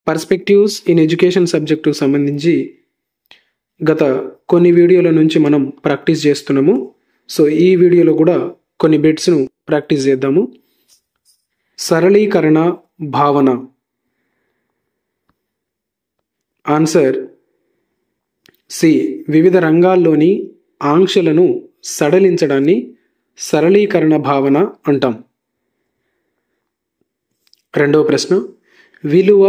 Perspectives in education subject సంబంధించి గత కొన్ని వీడియోల నుంచి మనం ప్రాక్టీస్ చేస్తున్నాము. సో ఈ వీడియోలో కూడా కొన్ని బిట్స్ను ప్రాక్టీస్ చేద్దాము. సరళీకరణ భావన. Answer C. వివిధ రంగాల్లోని ఆంక్షలను సడలించడాన్ని సరళీకరణ భావన అంటాం. రెండవ ప్రశ్న, విలువ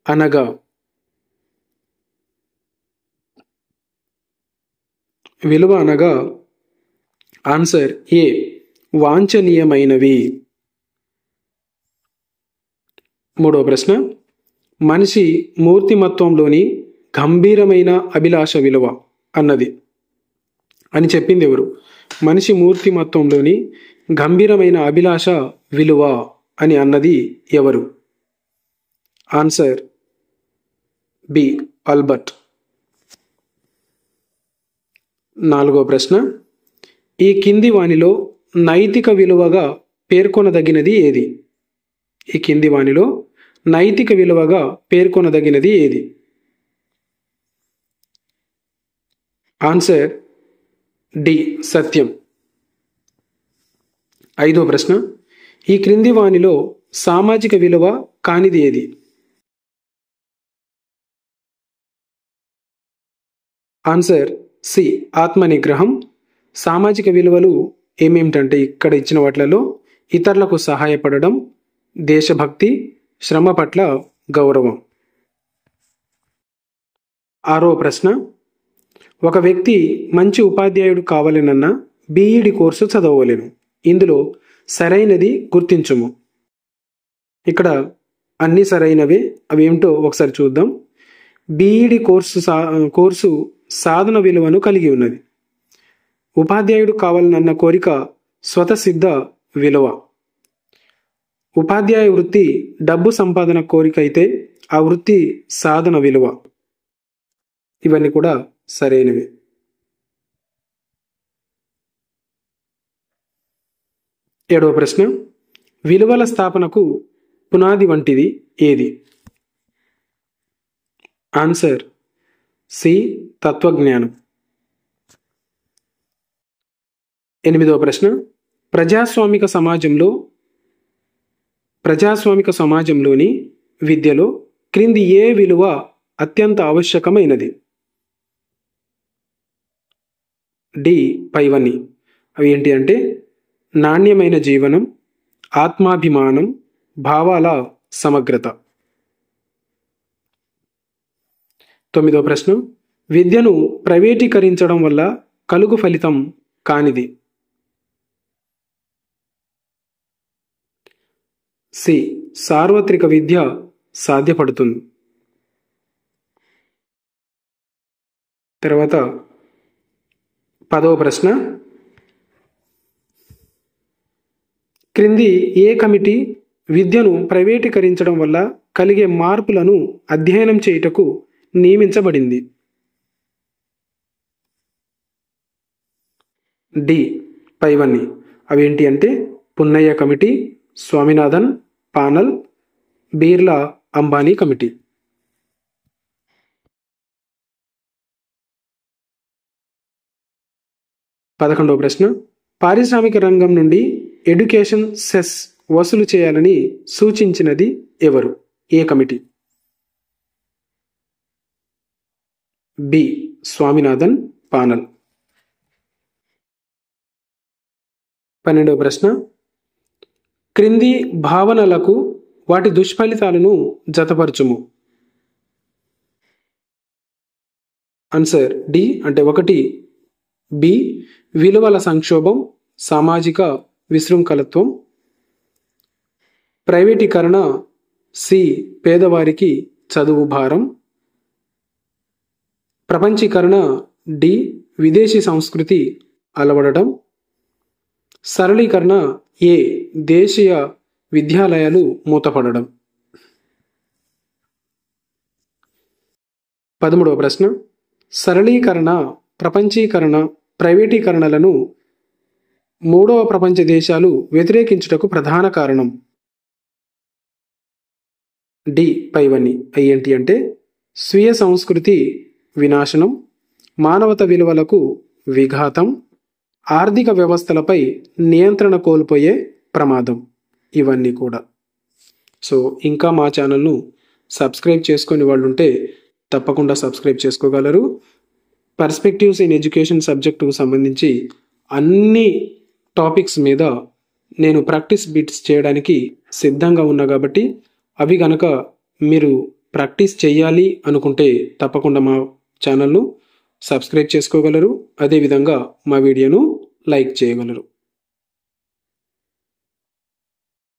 అనగా? విలువ అనగా ఆన్సర్ ఏ. వాంఛనీయమైనవి. మూడవ ప్రశ్న, మనిషి మూర్తిమత్వంలోని గంభీరమైన అభిలాష విలువ అన్నది అని చెప్పింది ఎవరు? మనిషి మూర్తిమత్వంలోని గంభీరమైన అభిలాష విలువ అని అన్నది ఎవరు? Answer B. ఆల్బర్ట్. నాలుగో ప్రశ్న, ఈ కింది వానిలో నైతిక విలువగా పేర్కొనదగినది ఏది? ఈ కింది వానిలో నైతిక విలువగా పేర్కొనదగినది ఏది? Answer D. సత్యం. ఐదో ప్రశ్న, ఈ క్రింది వానిలో సామాజిక విలువ కానిది ఏది? Answer C. ఆత్మ నిగ్రహం. సామాజిక విలువలు ఏమేమిటంటే ఇక్కడ ఇచ్చిన వాటిలలో ఇతరులకు సహాయపడడం, దేశభక్తి, శ్రమ పట్ల గౌరవం. ఆరో ప్రశ్న, ఒక వ్యక్తి మంచి ఉపాధ్యాయుడు కావాలనన్నా బీఈడి కోర్సు చదవలేను. ఇందులో సరైనది గుర్తించుము. ఇక్కడ అన్ని సరైనవే. అవి ఏమిటో ఒకసారి చూద్దాం. బీఈడి కోర్సు సాధన విలువను కలిగి ఉన్నది. ఉపాధ్యాయుడు కావాలన్న కోరిక స్వతసిద్ధ విలువ. ఉపాధ్యాయ వృత్తి డబ్బు సంపాదన కోరిక అయితే ఆ వృత్తి సాధన విలువ. ఇవన్నీ కూడా సరైనవి. ఏడవ ప్రశ్న, విలువల స్థాపనకు పునాది వంటిది ఏది? Answer C. తత్వజ్ఞానం. ఎనిమిదవ ప్రశ్న, ప్రజాస్వామిక సమాజంలోని విద్యలో క్రింది ఏ విలువ అత్యంత ఆవశ్యకమైనది? డి. పైవన్నీ. అవి ఏంటి అంటే నాణ్యమైన జీవనం, ఆత్మాభిమానం, భావాల సమగ్రత. తొమ్మిదవ ప్రశ్న, విద్యను ప్రైవేటీకరించడం వల్ల కలుగు ఫలితం కానిది? సి. సార్వత్రిక విద్య సాధ్యపడుతుంది. తర్వాత 10వ ప్రశ్న, క్రింది ఏ కమిటీ విద్యను ప్రైవేటీకరించడం వల్ల కలిగే మార్పులను అధ్యయనం చేయుటకు నియమించబడింది? డి. పైవన్నీ. అవేంటి అంటే Punnaiah committee, Swaminathan panel, Birla Ambani committee. 11వ ప్రశ్న, పారిశ్రామిక రంగం నుండి ఎడ్యుకేషన్ సెస్ వసూలు చేయాలని సూచించినది ఎవరు? ఏ కమిటీ? బి. స్వామినాథన్ పానల్. 12వ ప్రశ్న, క్రింది భావనలకు వాటి దుష్ఫలితాలను జతపరచుము. Answer D. అంటే 1 బి. విలువల సంక్షోభం, సామాజిక విశృంఖలత్వం. ప్రైవేటీకరణ. సి. పేదవారికి చదువు భారం. ప్రపంచీకరణ. డి. విదేశీ సంస్కృతి అలవడడం. సరళీకరణ. ఏ. దేశీయ విద్యాలయాలు మూతపడడం. 13వ ప్రశ్న, సరళీకరణ, ప్రపంచీకరణ, ప్రైవేటీకరణలను మూడవ ప్రపంచ దేశాలు వ్యతిరేకించుటకు ప్రధాన కారణం? డి పైవన్నీ ఏంటి అంటే స్వీయ సంస్కృతి వినాశనం, మానవత విలువలకు విఘాతం, ఆర్థిక వ్యవస్థలపై నియంత్రణ కోల్పోయే ప్రమాదం. ఇవన్నీ కూడా. సో ఇంకా మా ఛానల్ను సబ్స్క్రైబ్ చేసుకునే వాళ్ళు ఉంటే తప్పకుండా సబ్స్క్రైబ్ చేసుకోగలరు. పర్స్పెక్టివ్స్ ఇన్ ఎడ్యుకేషన్ సబ్జెక్టుకు సంబంధించి అన్ని టాపిక్స్ మీద నేను ప్రాక్టీస్ బిట్స్ చేయడానికి సిద్ధంగా ఉన్నా కాబట్టి అవి గనక మీరు ప్రాక్టీస్ చేయాలి అనుకుంటే తప్పకుండా మా ఛానల్ను సబ్స్క్రైబ్ చేసుకోగలరు. అదేవిధంగా మా వీడియోను లైక్ చేయగలరు.